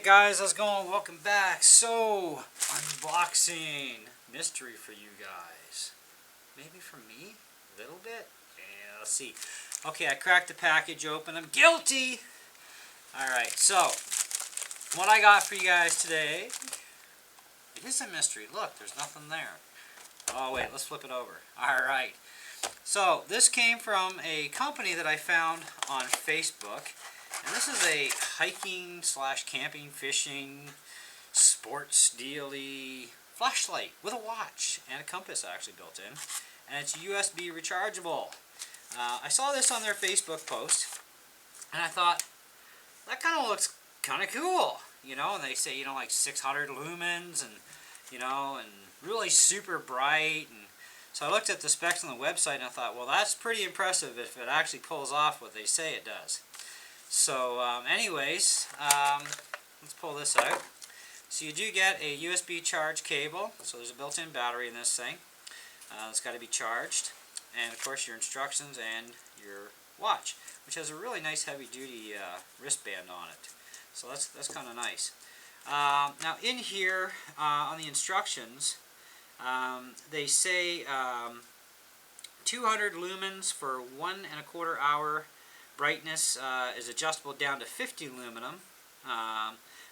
Alright guys, how's it going? Welcome back. So, unboxing mystery for you guys. Maybe for me? A little bit? Yeah, let's see. Okay, I cracked the package open. I'm guilty! Alright, so, what I got for you guys today, it is a mystery. Look, there's nothing there. Oh wait, let's flip it over. Alright. So, this came from a company that I found on Facebook. And this is a hiking / camping, fishing, sports dealy flashlight with a watch and a compass actually built in. And it's USB rechargeable. I saw this on their Facebook post and I thought, that kind of looks kind of cool. You know, and they say, you know, like 600 lumens and, you know, and really super bright. And so I looked at the specs on the website and I thought, well, that's pretty impressive if it actually pulls off what they say it does. So anyways, let's pull this out. So you do get a USB charge cable. So there's a built-in battery in this thing. It's got to be charged. And of course your instructions and your watch, which has a really nice heavy-duty wristband on it. So that's kind of nice. Now in here on the instructions, they say 200 lumens for 1¼ hour. Brightness is adjustable down to 50 luminum,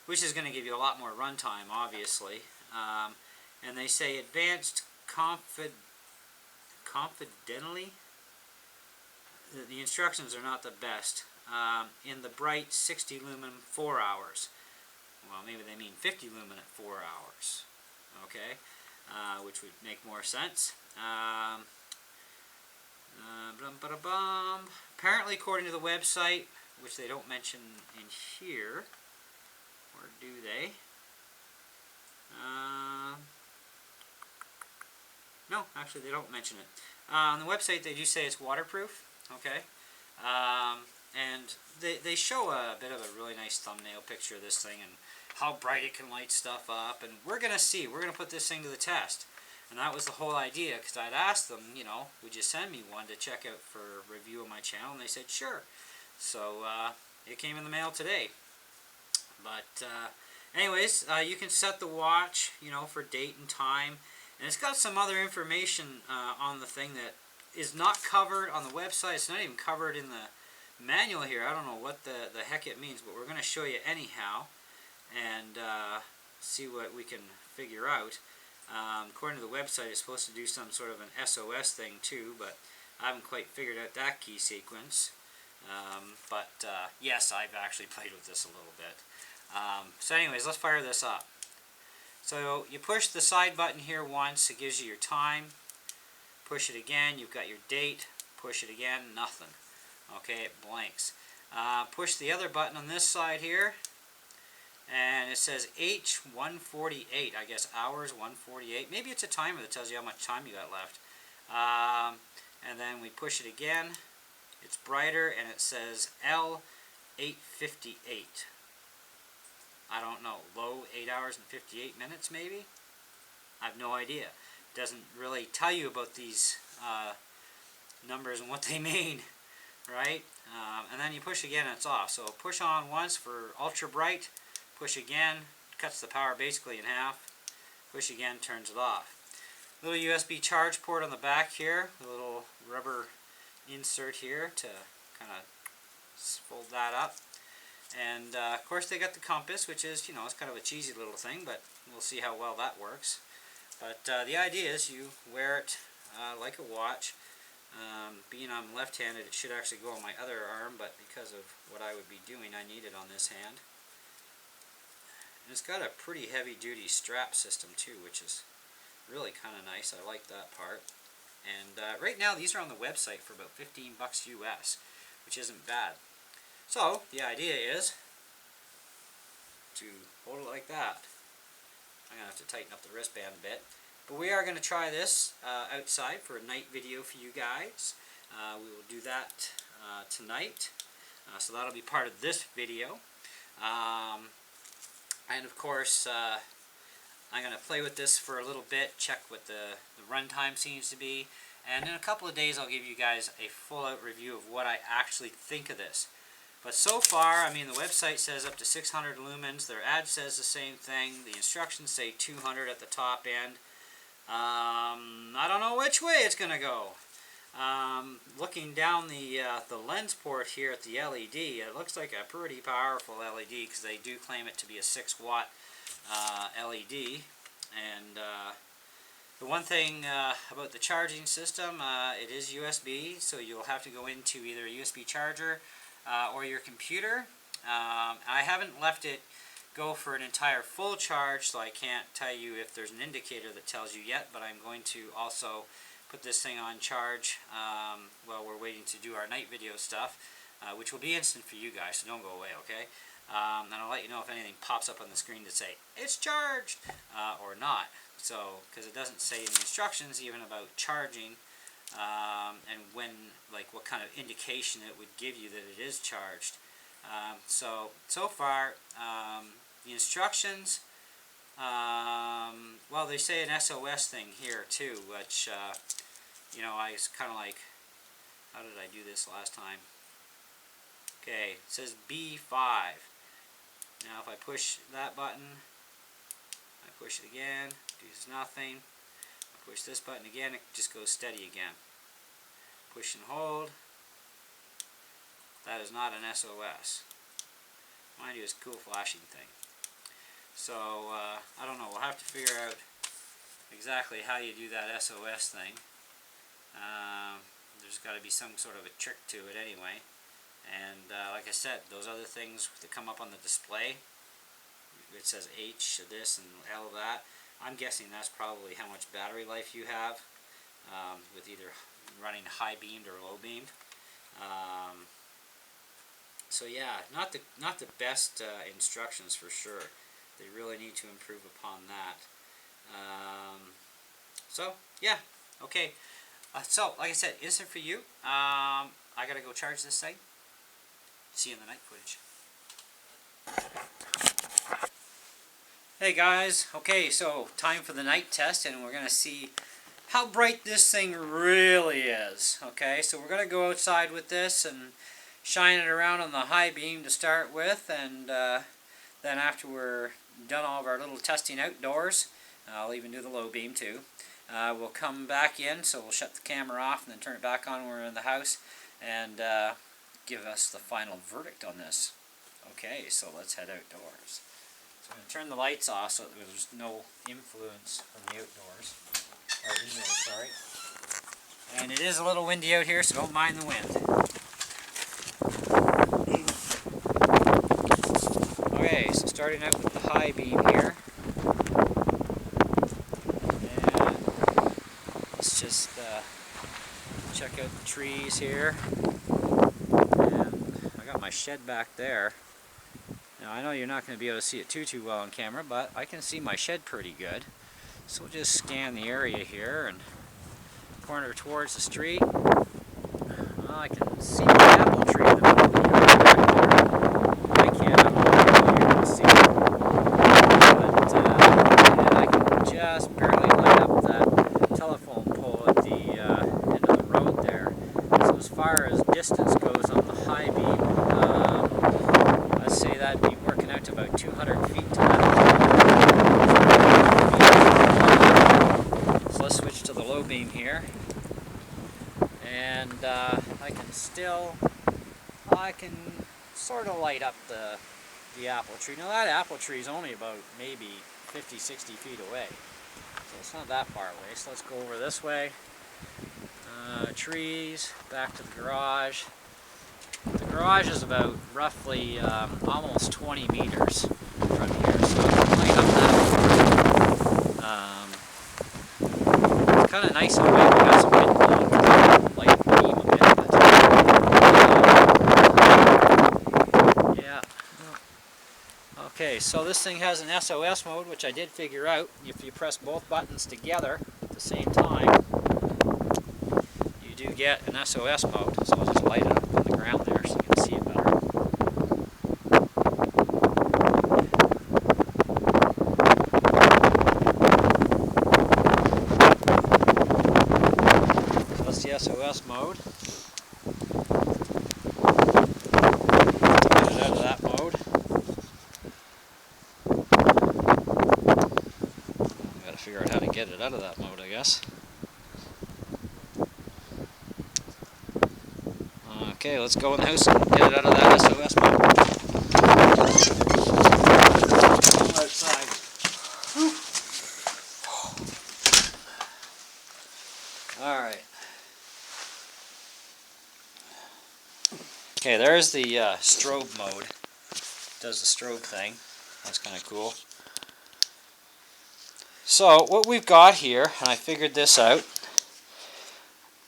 which is going to give you a lot more runtime, obviously. And they say advanced confidently. The instructions are not the best. In the bright 60 lumen 4 hours. Well, maybe they mean 50 lumen at 4 hours. Okay, which would make more sense. Apparently, according to the website, which they don't mention in here, or do they? No, actually they don't mention it. On the website they do say it's waterproof, okay? And they show a bit of a really nice thumbnail picture of this thing and how bright it can light stuff up, and we're going to see. We're going to put this thing to the test. And that was the whole idea, because I'd asked them, you know, would you send me one to check out for a review of my channel? And they said, sure. So, it came in the mail today. But, anyways, you can set the watch, you know, for date and time. And it's got some other information on the thing that is not covered on the website. It's not even covered in the manual here. I don't know what the heck it means, but we're going to show you anyhow. And see what we can figure out. According to the website, it's supposed to do some sort of an SOS thing too, but I haven't quite figured out that key sequence. Yes, I've actually played with this a little bit. So anyways, let's fire this up. So you push the side button here once, it gives you your time. Push it again, you've got your date. Push it again, nothing. Okay, it blanks. Push the other button on this side here. And it says H148, I guess hours 148. Maybe it's a timer that tells you how much time you got left. And then we push it again. It's brighter and it says L858. I don't know, low 8 hours and 58 minutes maybe? I have no idea. It doesn't really tell you about these numbers and what they mean, right? And then you push again and it's off. So push on once for ultra bright. Push again, cuts the power basically in half. Push again, turns it off. Little USB charge port on the back here, a little rubber insert here to kind of fold that up. And of course they got the compass, which is, you know, it's kind of a cheesy little thing, but we'll see how well that works. But the idea is you wear it like a watch. Being I'm left-handed, it should actually go on my other arm, but because of what I would be doing, I need it on this hand. And it's got a pretty heavy-duty strap system too, which is really kind of nice. I like that part. And right now these are on the website for about 15 bucks US, which isn't bad. So the idea is to hold it like that. I'm going to have to tighten up the wristband a bit. But we are going to try this outside for a night video for you guys. We will do that tonight. So that'll be part of this video. And of course, I'm going to play with this for a little bit, check what the runtime seems to be, and in a couple of days I'll give you guys a full-out review of what I actually think of this. But so far, I mean, the website says up to 600 lumens. Their ad says the same thing. The instructions say 200 at the top end. I don't know which way it's going to go. Looking down the lens port here at the LED, it looks like a pretty powerful LED because they do claim it to be a 6-watt LED. And the one thing about the charging system, it is USB, so you'll have to go into either a USB charger or your computer. I haven't left it go for an entire full charge, so I can't tell you if there's an indicator that tells you yet, but I'm going to also put this thing on charge while we're waiting to do our night video stuff, which will be instant for you guys, so don't go away, okay? And I'll let you know if anything pops up on the screen to say it's charged or not. So, because it doesn't say in the instructions even about charging and when, like, what kind of indication it would give you that it is charged. So far, the instructions, well, they say an SOS thing here too, which, you know, I was kind of like, how did I do this last time? Okay, it says B5. Now if I push that button, I push it again, does nothing. I push this button again, it just goes steady again. Push and hold. That is not an SOS. Mind you, it's a cool flashing thing. So, I don't know, we'll have to figure out exactly how you do that SOS thing. There's got to be some sort of a trick to it anyway. And like I said, those other things that come up on the display, it says H this and L that, I'm guessing that's probably how much battery life you have with either running high beamed or low beamed. So yeah, not the best instructions for sure. They really need to improve upon that. So yeah, okay. So like I said, instant for you. I gotta go charge this thing. See you in the night footage. Hey guys, okay, so time for the night test, and we're gonna see how bright this thing really is. Okay, so we're gonna go outside with this and shine it around on the high beam to start with, and then after we're done all of our little testing outdoors, I'll even do the low beam too. We'll come back in, so we'll shut the camera off and then turn it back on when we're in the house, and give us the final verdict on this. Okay, so let's head outdoors. So I'm going to turn the lights off so that there's no influence from the outdoors. Or indoors, sorry. And it is a little windy out here, so don't mind the wind. Okay, so starting out with the high beam here. And let's just check out the trees here. And I got my shed back there. Now I know you're not going to be able to see it too well on camera, but I can see my shed pretty good. So we'll just scan the area here and corner towards the street. Well, I can see the apple tree in the middle of the yard back there. I can't, I don't know if you can see it. But and I can just barely light up that telephone pole at the end of the road there. So as far as distance goes on the high beam, let's say that'd be working out to about 200 feet to that. So let's switch to the low beam here. And I can sort of light up the apple tree. Now that apple tree is only about maybe 50-60 feet away, so it's not that far away. So let's go over this way. Trees, back to the garage. The garage is about roughly almost 20 meters from here, so I can light up that. It's kind of nice in a way, we got some good light beam a bit, but yeah. Okay, so this thing has an SOS mode, which I did figure out. If you press both buttons together at the same time, you do get an SOS mode. So I'll just light it up on the ground there so you can see it better. So that's the SOS mode. figure out how to get it out of that mode, I guess. Okay, let's go in the house and get it out of that SOS mode. Outside. Alright. Okay, there's the strobe mode. Does the strobe thing. That's kind of cool. So, what we've got here, and I figured this out.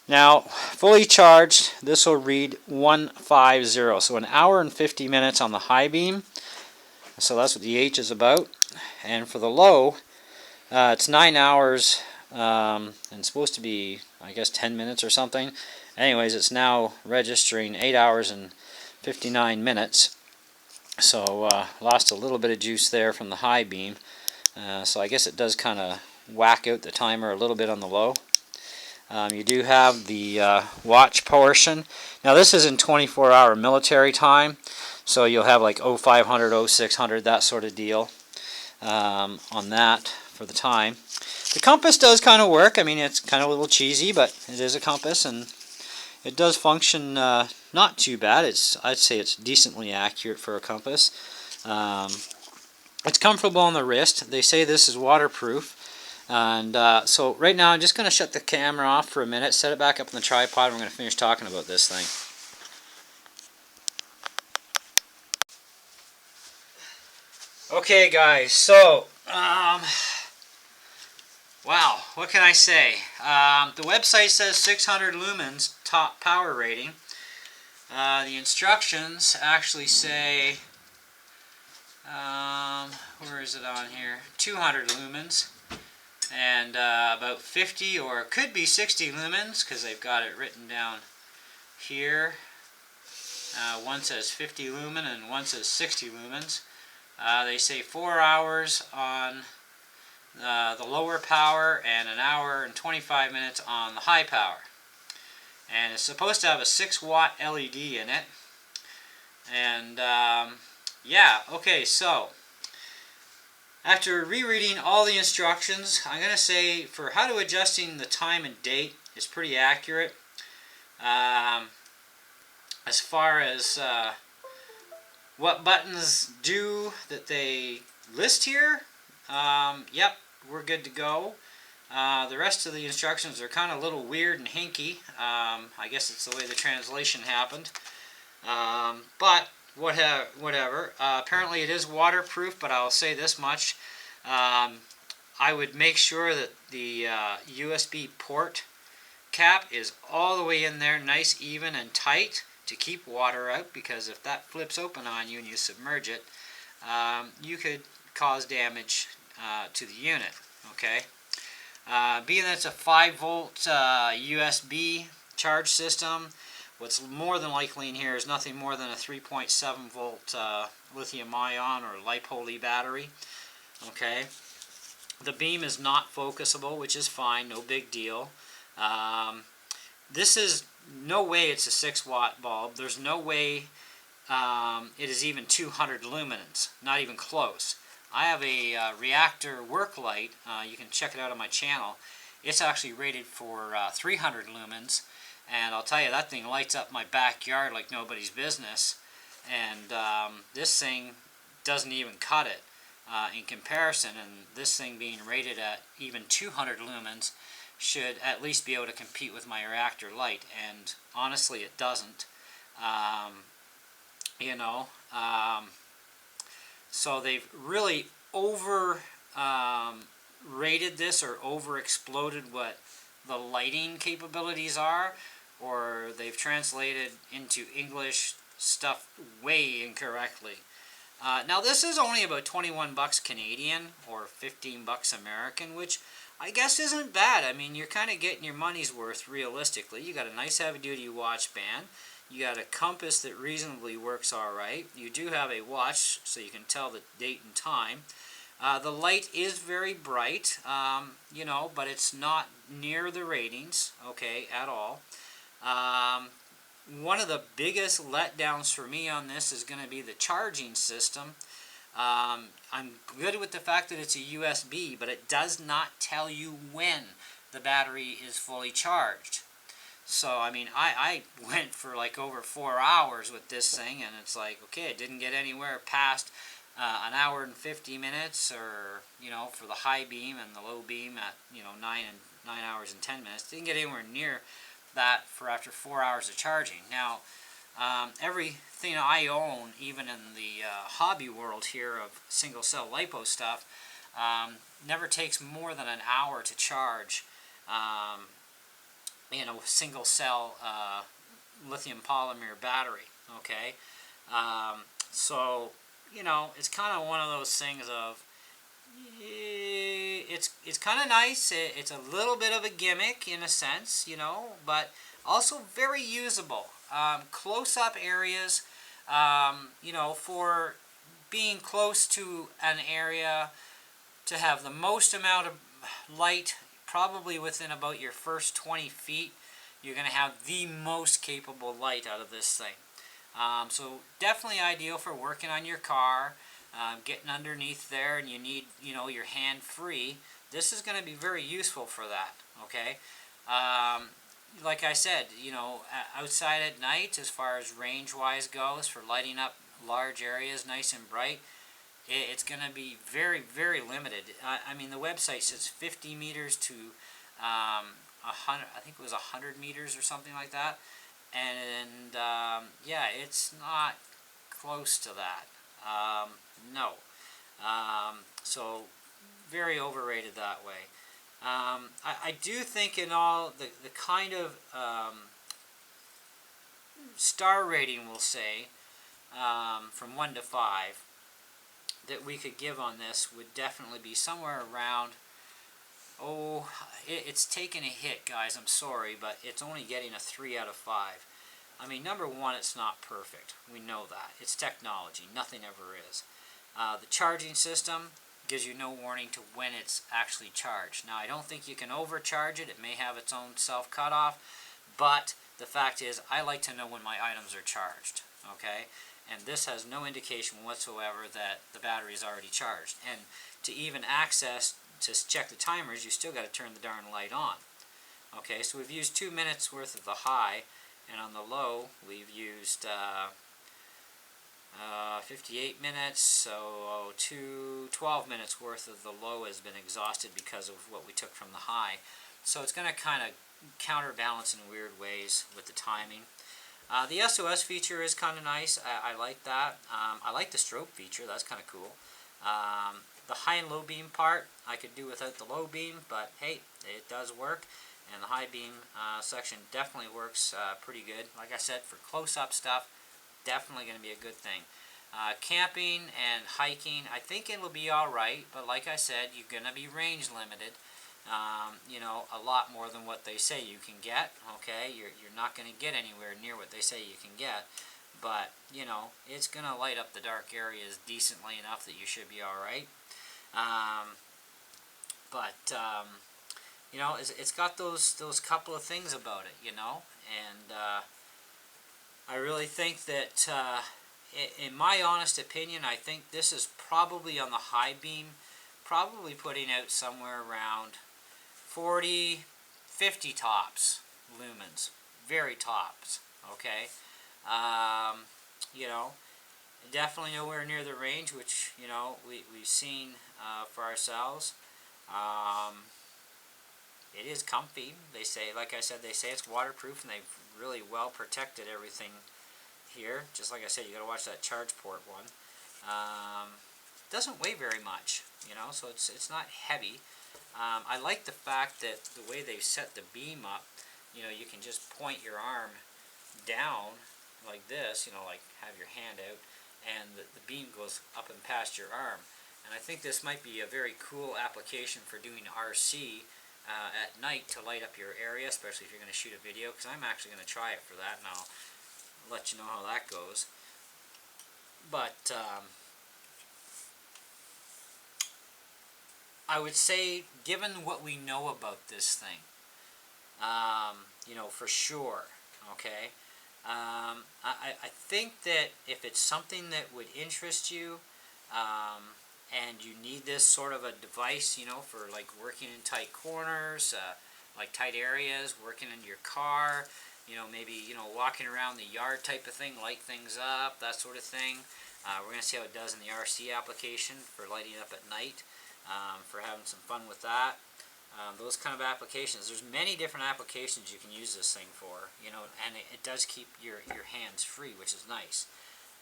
Now, fully charged, this will read 150. So, an hour and 50 minutes on the high beam. So, that's what the H is about. And for the low, it's 9 hours and supposed to be, I guess, 10 minutes or something. Anyways, it's now registering 8 hours and 59 minutes. So, lost a little bit of juice there from the high beam. So I guess it does kind of whack out the timer a little bit on the low. You do have the watch portion. Now this is in 24-hour military time, so you'll have like 0500, 0600, that sort of deal on that for the time. The compass does kind of work. I mean, it's kind of a little cheesy, but it is a compass, and it does function not too bad. I'd say it's decently accurate for a compass. It's comfortable on the wrist. They say this is waterproof. And so right now I'm just going to shut the camera off for a minute, set it back up on the tripod, and we're going to finish talking about this thing. Okay guys, so wow, what can I say? The website says 600 lumens top power rating. The instructions actually say, where is it on here? 200 lumens and about 50 or it could be 60 lumens because they've got it written down here. One says 50 lumen and one says 60 lumens. They say 4 hours on the lower power and an hour and 25 minutes on the high power. And it's supposed to have a 6-watt LED in it. And yeah, okay, so after rereading all the instructions, I'm going to say for how to adjusting the time and date, it's pretty accurate. As far as what buttons do that they list here, yep, we're good to go. The rest of the instructions are kind of a little weird and hinky. I guess it's the way the translation happened. But whatever. Apparently it is waterproof, but I'll say this much. I would make sure that the USB port cap is all the way in there, nice, even, and tight to keep water out, because if that flips open on you and you submerge it, you could cause damage to the unit. Okay. Being that it's a 5-volt USB charge system, what's more than likely in here is nothing more than a 3.7 volt lithium-ion or LiPo battery. Okay, the beam is not focusable, which is fine, no big deal. This is no way it's a 6-watt bulb. There's no way it is even 200 lumens, not even close. I have a reactor work light. You can check it out on my channel. It's actually rated for 300 lumens. And I'll tell you, that thing lights up my backyard like nobody's business. And this thing doesn't even cut it in comparison. And this thing being rated at even 200 lumens should at least be able to compete with my reactor light. And honestly, it doesn't. You know, so they've really rated this or over exploded what the lighting capabilities are, or they've translated into English stuff way incorrectly. Now this is only about 21 bucks Canadian or 15 bucks American, which I guess isn't bad. I mean, you're kind of getting your money's worth realistically. You got a nice heavy-duty watch band. You got a compass that reasonably works all right. You do have a watch so you can tell the date and time. The light is very bright, you know, but it's not near the ratings, okay, at all. One of the biggest letdowns for me on this is going to be the charging system. I'm good with the fact that it's a USB, but it does not tell you when the battery is fully charged. So, I mean, I went for like over 4 hours with this thing, and it's like, okay, it didn't get anywhere past an hour and 50 minutes, or, you know, for the high beam and the low beam at, you know, 9 hours and 10 minutes. Didn't get anywhere near that for after 4 hours of charging. Now, everything I own, even in the hobby world here of single cell LiPo stuff, never takes more than an hour to charge. You know, single cell lithium polymer battery. Okay, so you know, it's kind of one of those things of it's kind of nice. It's a little bit of a gimmick in a sense, you know, but also very usable. Close-up areas, you know, for being close to an area to have the most amount of light, probably within about your first 20 feet, you're going to have the most capable light out of this thing. So definitely ideal for working on your car, getting underneath there and you need, you know, your hand free. This is going to be very useful for that, okay? Like I said, you know, outside at night, as far as range-wise goes, for lighting up large areas nice and bright, it's going to be very, very limited. I mean, the website says 50 meters to 100, I think it was 100 meters or something like that. And yeah, it's not close to that. No. So very overrated that way. I do think in all the kind of star rating, we'll say, from 1 to 5, that we could give on this would definitely be somewhere around, oh, it's taken a hit, guys, I'm sorry, but it's only getting a 3 out of 5. I mean, number one, it's not perfect. We know that. It's technology. Nothing ever is. The charging system gives you no warning to when it's actually charged. Now, I don't think you can overcharge it. It may have its own self-cutoff, but the fact is, I like to know when my items are charged, okay? And this has no indication whatsoever that the battery is already charged. And to even access, to check the timers, you still got to turn the darn light on. Okay, so we've used 2 minutes worth of the high, and on the low, we've used 58 minutes, so 12 minutes worth of the low has been exhausted because of what we took from the high. So it's going to kind of counterbalance in weird ways with the timing. The SOS feature is kind of nice. I like that. I like the strobe feature. That's kind of cool. The high and low beam part, I could do without the low beam, but hey, it does work. And the high beam section definitely works pretty good. Like I said, for close-up stuff, definitely going to be a good thing. Camping and hiking, I think it'll be alright, but like I said, you're going to be range limited. You know, a lot more than what they say you can get, okay? You're not going to get anywhere near what they say you can get, but, you know, it's going to light up the dark areas decently enough that you should be alright. You know, it's got those couple of things about it, you know, and I really think that, in my honest opinion, I think this is probably on the high beam, probably putting out somewhere around 40, 50 tops lumens, very tops, okay? You know, definitely nowhere near the range, which, you know, we've seen for ourselves. It is comfy. They say, like I said, they say it's waterproof, and they've really well protected everything here. Just like I said, you got to watch that charge port one. Doesn't weigh very much, you know, so it's not heavy. I like the fact that the way they've set the beam up, you know, you can just point your arm down like this, you know, like have your hand out, and the beam goes up and past your arm. And I think this might be a very cool application for doing RC at night to light up your area, especially if you're going to shoot a video, because I'm actually going to try it for that, and I'll let you know how that goes. But I would say, given what we know about this thing, you know, for sure, okay, I think that if it's something that would interest you, and you need this sort of a device, you know, for like working in tight corners, like tight areas, working in your car, you know, maybe, you know, walking around the yard type of thing, light things up, that sort of thing. We're going to see how it does in the RC application for lighting up at night, for having some fun with that. Those kind of applications. There's many different applications you can use this thing for, you know, and it does keep your hands free, which is nice.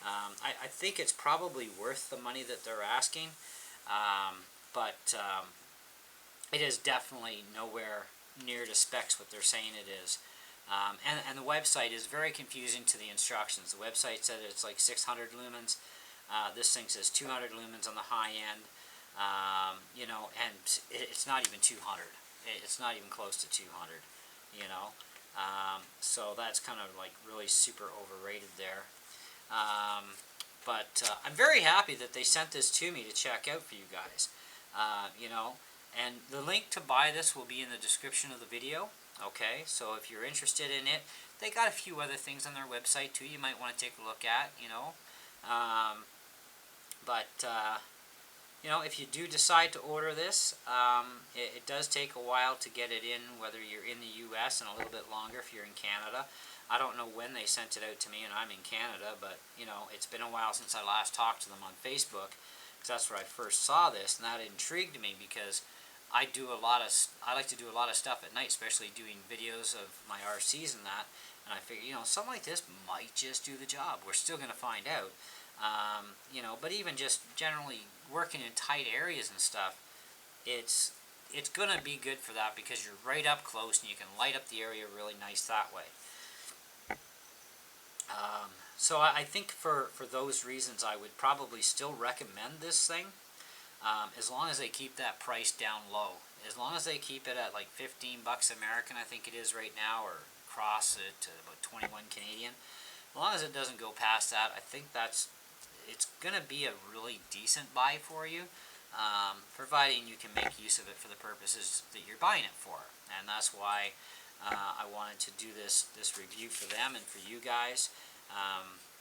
I think it's probably worth the money that they're asking, but it is definitely nowhere near to specs what they're saying it is. And the website is very confusing to the instructions. The website said it's like 600 lumens. This thing says 200 lumens on the high end. You know, and it's not even 200. It's not even close to 200, you know. So that's kind of like really super overrated there. But I'm very happy that they sent this to me to check out for you guys. You know, and the link to buy this will be in the description of the video. Okay, so if you're interested in it, they got a few other things on their website too you might want to take a look at, you know. You know, if you do decide to order this, it does take a while to get it in, whether you're in the U.S. and a little bit longer if you're in Canada. I don't know when they sent it out to me, and I'm in Canada, but, you know, it's been a while since I last talked to them on Facebook, because that's where I first saw this, and that intrigued me because I like to do a lot of stuff at night, especially doing videos of my RCs and that, and I figured, you know, something like this might just do the job. We're still going to find out. You know, but even just generally working in tight areas and stuff, it's going to be good for that because you're right up close and you can light up the area really nice that way. So I think for those reasons I would probably still recommend this thing, as long as they keep that price down low. As long as they keep it at like 15 bucks American, I think it is right now, or cross it to about 21 Canadian. As long as it doesn't go past that, I think it's going to be a really decent buy for you, providing you can make use of it for the purposes that you're buying it for. And that's why I wanted to do this review for them and for you guys,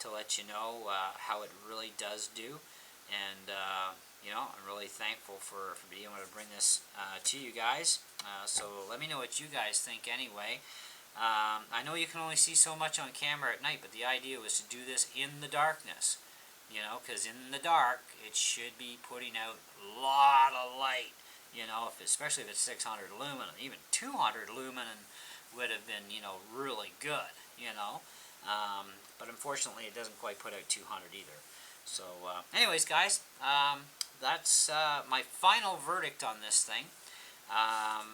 to let you know how it really does do. And you know, I'm really thankful for being able to bring this to you guys. So let me know what you guys think anyway. I know you can only see so much on camera at night, but the idea was to do this in the darkness. You know, because in the dark, it should be putting out a lot of light. You know, especially if it's 600 lumen, even 200 lumen would have been, you know, really good. You know, but unfortunately, it doesn't quite put out 200 either. So, anyways, guys, that's my final verdict on this thing. I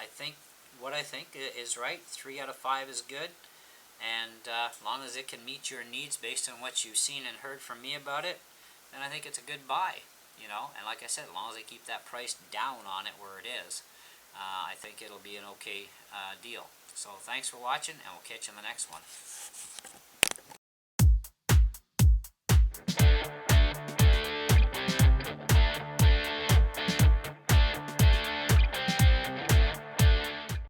think what I think is right. 3 out of 5 is good. And as long as it can meet your needs based on what you've seen and heard from me about it, then I think it's a good buy, you know. And like I said, as long as they keep that price down on it where it is, I think it'll be an okay deal. So thanks for watching, and we'll catch you in the next one.